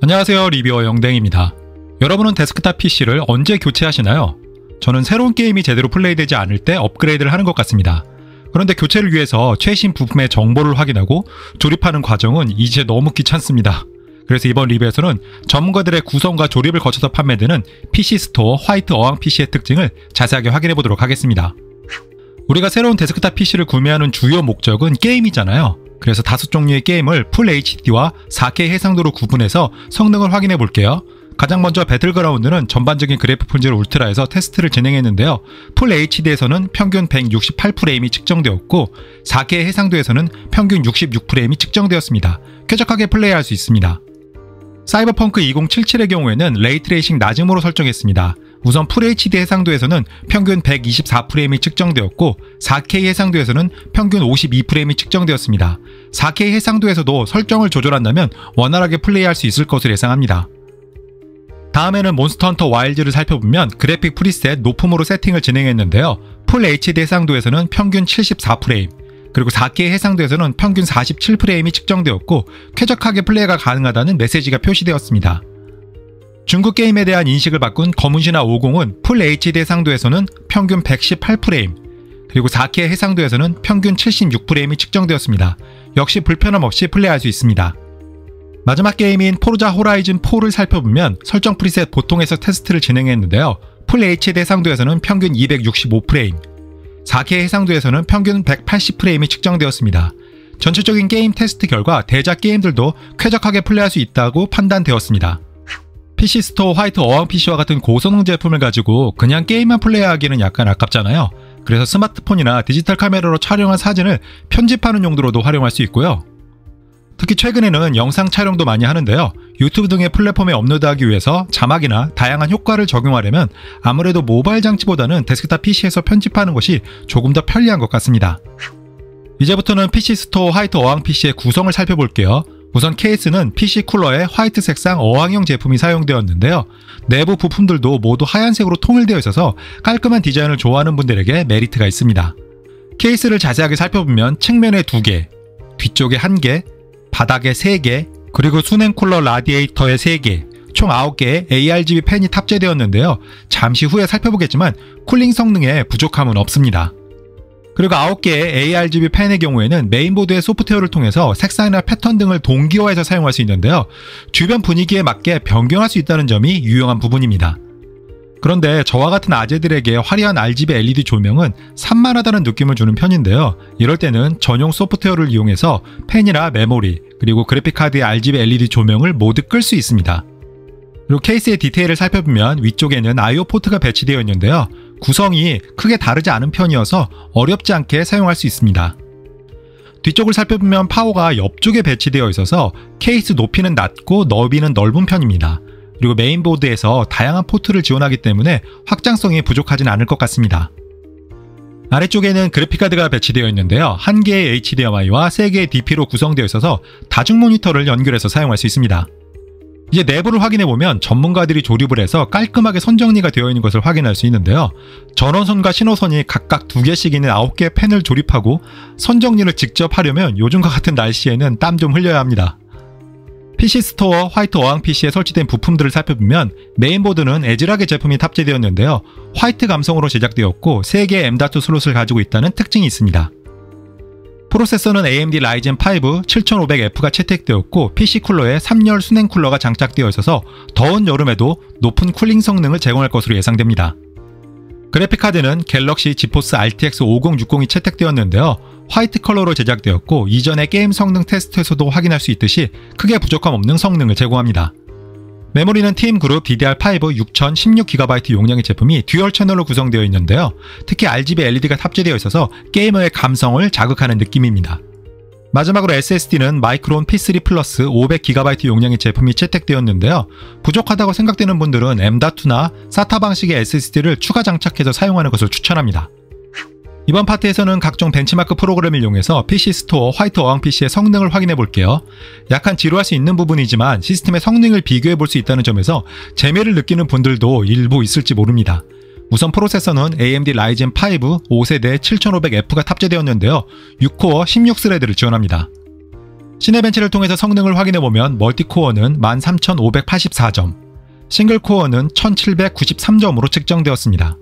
안녕하세요, 리뷰어 영댕입니다. 여러분은 데스크탑 PC를 언제 교체하시나요? 저는 새로운 게임이 제대로 플레이되지 않을 때 업그레이드를 하는 것 같습니다. 그런데 교체를 위해서 최신 부품의 정보를 확인하고 조립하는 과정은 이제 너무 귀찮습니다. 그래서 이번 리뷰에서는 전문가들의 구성과 조립을 거쳐서 판매되는 PC 스토어 화이트 어항 PC의 특징을 자세하게 확인해 보도록 하겠습니다. 우리가 새로운 데스크탑 PC를 구매하는 주요 목적은 게임이잖아요. 그래서 다섯 종류의 게임을 풀 HD와 4K 해상도로 구분해서 성능을 확인해 볼게요. 가장 먼저 배틀그라운드는 전반적인 그래픽 품질 울트라에서 테스트를 진행했는데요. 풀 HD에서는 평균 168프레임이 측정되었고 4K 해상도에서는 평균 66프레임이 측정되었습니다. 쾌적하게 플레이할 수 있습니다. 사이버펑크 2077의 경우에는 레이트레이싱 낮음으로 설정했습니다. 우선 FHD 해상도에서는 평균 124프레임이 측정되었고 4K 해상도에서는 평균 52프레임이 측정되었습니다. 4K 해상도에서도 설정을 조절한다면 원활하게 플레이할 수 있을 것으로 예상합니다. 다음에는 몬스터 헌터 와일드를 살펴보면 그래픽 프리셋 높음으로 세팅을 진행했는데요. 풀 HD 해상도에서는 평균 74프레임, 그리고 4K 해상도에서는 평균 47프레임이 측정되었고 쾌적하게 플레이가 가능하다는 메시지가 표시되었습니다. 중국 게임에 대한 인식을 바꾼 검은신화 50은 풀 HD 해상도에서는 평균 118프레임, 그리고 4K 해상도에서는 평균 76프레임이 측정되었습니다. 역시 불편함 없이 플레이할 수 있습니다. 마지막 게임인 포르자 호라이즌 4를 살펴보면 설정 프리셋 보통에서 테스트를 진행했는데요. 풀 HD 해상도에서는 평균 265프레임, 4K 해상도에서는 평균 180프레임이 측정되었습니다. 전체적인 게임 테스트 결과 대작 게임들도 쾌적하게 플레이할 수 있다고 판단되었습니다. PC 스토어 화이트 어항 PC와 같은 고성능 제품을 가지고 그냥 게임만 플레이하기는 약간 아깝잖아요. 그래서 스마트폰이나 디지털 카메라로 촬영한 사진을 편집하는 용도로도 활용할 수 있고요. 특히 최근에는 영상 촬영도 많이 하는데요. 유튜브 등의 플랫폼에 업로드하기 위해서 자막이나 다양한 효과를 적용하려면 아무래도 모바일 장치보다는 데스크탑 PC에서 편집하는 것이 조금 더 편리한 것 같습니다. 이제부터는 PC 스토어 화이트 어항 PC의 구성을 살펴볼게요. 우선 케이스는 PC 쿨러에 화이트 색상 어항형 제품이 사용되었는데요. 내부 부품들도 모두 하얀색으로 통일되어 있어서 깔끔한 디자인을 좋아하는 분들에게 메리트가 있습니다. 케이스를 자세하게 살펴보면 측면에 2개, 뒤쪽에 1개, 바닥에 3개, 그리고 수냉 쿨러 라디에이터에 3개, 총 9개의 ARGB 팬이 탑재되었는데요. 잠시 후에 살펴보겠지만 쿨링 성능에 부족함은 없습니다. 그리고 9개의 ARGB 팬의 경우에는 메인보드의 소프트웨어를 통해서 색상이나 패턴 등을 동기화해서 사용할 수 있는데요. 주변 분위기에 맞게 변경할 수 있다는 점이 유용한 부분입니다. 그런데 저와 같은 아재들에게 화려한 RGB LED 조명은 산만하다는 느낌을 주는 편인데요. 이럴 때는 전용 소프트웨어를 이용해서 펜이나 메모리, 그리고 그래픽카드의 RGB LED 조명을 모두 끌 수 있습니다. 그리고 케이스의 디테일을 살펴보면 위쪽에는 I/O 포트가 배치되어 있는데요. 구성이 크게 다르지 않은 편이어서 어렵지 않게 사용할 수 있습니다. 뒤쪽을 살펴보면 파워가 옆쪽에 배치되어 있어서 케이스 높이는 낮고 너비는 넓은 편입니다. 그리고 메인보드에서 다양한 포트를 지원하기 때문에 확장성이 부족하진 않을 것 같습니다. 아래쪽에는 그래픽카드가 배치되어 있는데요. 1개의 HDMI와 3개의 DP로 구성되어 있어서 다중 모니터를 연결해서 사용할 수 있습니다. 이제 내부를 확인해보면 전문가들이 조립을 해서 깔끔하게 선정리가 되어 있는 것을 확인할 수 있는데요. 전원선과 신호선이 각각 2개씩 있는 9개의 팬을 조립하고 선정리를 직접 하려면 요즘과 같은 날씨에는 땀 좀 흘려야 합니다. PC 스토어 화이트 어항 PC에 설치된 부품들을 살펴보면 메인보드는 에즈락의 제품이 탑재되었는데요. 화이트 감성으로 제작되었고 3개의 M.2 슬롯을 가지고 있다는 특징이 있습니다. 프로세서는 AMD 라이젠 5 7500F가 채택되었고 PC 쿨러에 3열 수냉 쿨러가 장착되어 있어서 더운 여름에도 높은 쿨링 성능을 제공할 것으로 예상됩니다. 그래픽카드는 갤럭시 지포스 RTX 5060이 채택되었는데요. 화이트 컬러로 제작되었고 이전의 게임 성능 테스트에서도 확인할 수 있듯이 크게 부족함 없는 성능을 제공합니다. 메모리는 팀그룹 DDR5 6016GB 용량의 제품이 듀얼 채널로 구성되어 있는데요. 특히 RGB LED가 탑재되어 있어서 게이머의 감성을 자극하는 느낌입니다. 마지막으로 SSD는 마이크론 P3 플러스 500GB 용량의 제품이 채택되었는데요. 부족하다고 생각되는 분들은 M.2나 SATA 방식의 SSD를 추가 장착해서 사용하는 것을 추천합니다. 이번 파트에서는 각종 벤치마크 프로그램을 이용해서 PC 스토어 화이트 어항 PC의 성능을 확인해 볼게요. 약간 지루할 수 있는 부분이지만 시스템의 성능을 비교해 볼 수 있다는 점에서 재미를 느끼는 분들도 일부 있을지 모릅니다. 우선 프로세서는 AMD 라이젠 5 5세대 7500F가 탑재되었는데요. 6코어 16스레드를 지원합니다. 시네벤치를 통해서 성능을 확인해보면 멀티코어는 13,584점, 싱글코어는 1,793점으로 측정되었습니다.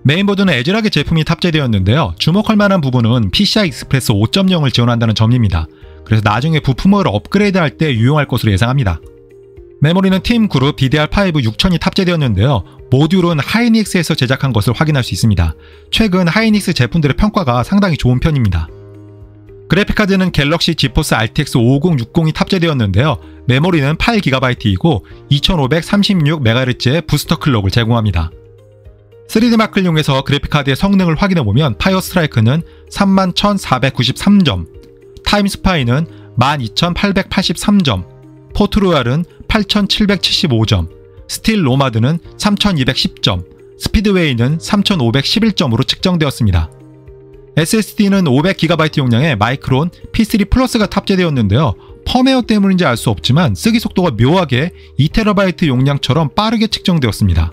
메인보드는 애즐하게 제품이 탑재되었는데요. 주목할 만한 부분은 PCI 익스프레스 5.0을 지원한다는 점입니다. 그래서 나중에 부품을 업그레이드할 때 유용할 것으로 예상합니다. 메모리는 팀그룹 DDR5 6000이 탑재되었는데요. 모듈은 하이닉스에서 제작한 것을 확인할 수 있습니다. 최근 하이닉스 제품들의 평가가 상당히 좋은 편입니다. 그래픽카드는 갤럭시 지포스 RTX 5060이 탑재되었는데요. 메모리는 8GB이고 2536MHz의 부스터 클럭을 제공합니다. 3D마크를 이용해서 그래픽카드의 성능을 확인해보면 파이어 스트라이크는 31,493점, 타임스파이는 12,883점, 포트로얄은 8,775점, 스틸 노마드는 3,210점, 스피드웨이는 3,511점으로 측정되었습니다. SSD는 500GB 용량의 마이크론 P3 플러스가 탑재되었는데요. 펌웨어 때문인지 알 수 없지만 쓰기 속도가 묘하게 2TB 용량처럼 빠르게 측정되었습니다.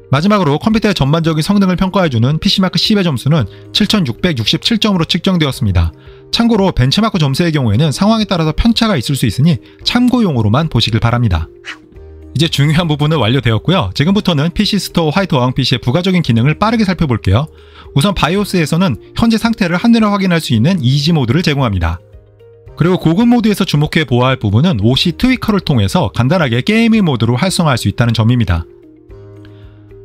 마지막으로 컴퓨터의 전반적인 성능을 평가해주는 PC마크 10의 점수는 7,667점으로 측정되었습니다. 참고로 벤치마크 점수의 경우에는 상황에 따라서 편차가 있을 수 있으니 참고용으로만 보시길 바랍니다. 이제 중요한 부분은 완료되었고요. 지금부터는 PC 스토어 화이트 어항 PC의 부가적인 기능을 빠르게 살펴볼게요. 우선 바이오스에서는 현재 상태를 한눈에 확인할 수 있는 이지 모드를 제공합니다. 그리고 고급 모드에서 주목해 보아야 할 부분은 OC 트위커를 통해서 간단하게 게이밍 모드로 활성화할 수 있다는 점입니다.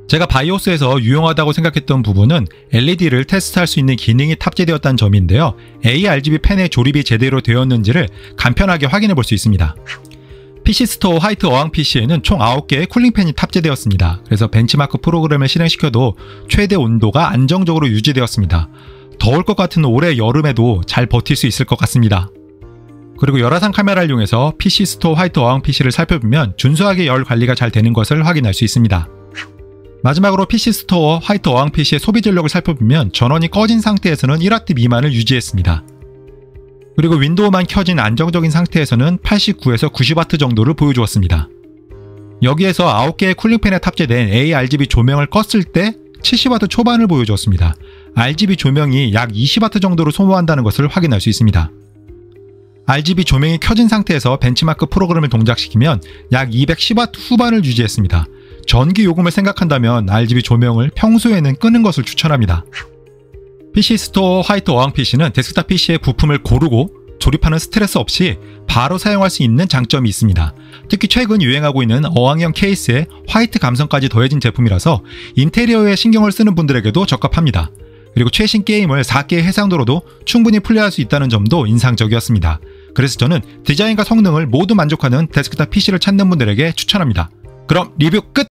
제가 바이오스에서 유용하다고 생각했던 부분은 LED를 테스트할 수 있는 기능이 탑재되었다는 점인데요. ARGB 팬의 조립이 제대로 되었는지를 간편하게 확인해 볼 수 있습니다. PC 스토어 화이트 어항 PC에는 총 9개의 쿨링팬이 탑재되었습니다. 그래서 벤치마크 프로그램을 실행시켜도 최대 온도가 안정적으로 유지되었습니다. 더울 것 같은 올해 여름에도 잘 버틸 수 있을 것 같습니다. 그리고 열화상 카메라를 이용해서 PC 스토어 화이트 어항 PC를 살펴보면 준수하게 열 관리가 잘 되는 것을 확인할 수 있습니다. 마지막으로 PC 스토어 화이트 어항 PC의 소비 전력을 살펴보면 전원이 꺼진 상태에서는 1W 미만을 유지했습니다. 그리고 윈도우만 켜진 안정적인 상태에서는 89에서 90W 정도를 보여주었습니다. 여기에서 9개의 쿨링팬에 탑재된 ARGB 조명을 껐을 때 70W 초반을 보여주었습니다. RGB 조명이 약 20W 정도를 소모한다는 것을 확인할 수 있습니다. RGB 조명이 켜진 상태에서 벤치마크 프로그램을 동작시키면 약 210W 후반을 유지했습니다. 전기 요금을 생각한다면 RGB 조명을 평소에는 끄는 것을 추천합니다. PC 스토어 화이트 어항 PC는 데스크탑 PC의 부품을 고르고 조립하는 스트레스 없이 바로 사용할 수 있는 장점이 있습니다. 특히 최근 유행하고 있는 어항형 케이스에 화이트 감성까지 더해진 제품이라서 인테리어에 신경을 쓰는 분들에게도 적합합니다. 그리고 최신 게임을 4K 해상도로도 충분히 플레이할 수 있다는 점도 인상적이었습니다. 그래서 저는 디자인과 성능을 모두 만족하는 데스크탑 PC를 찾는 분들에게 추천합니다. 그럼 리뷰 끝!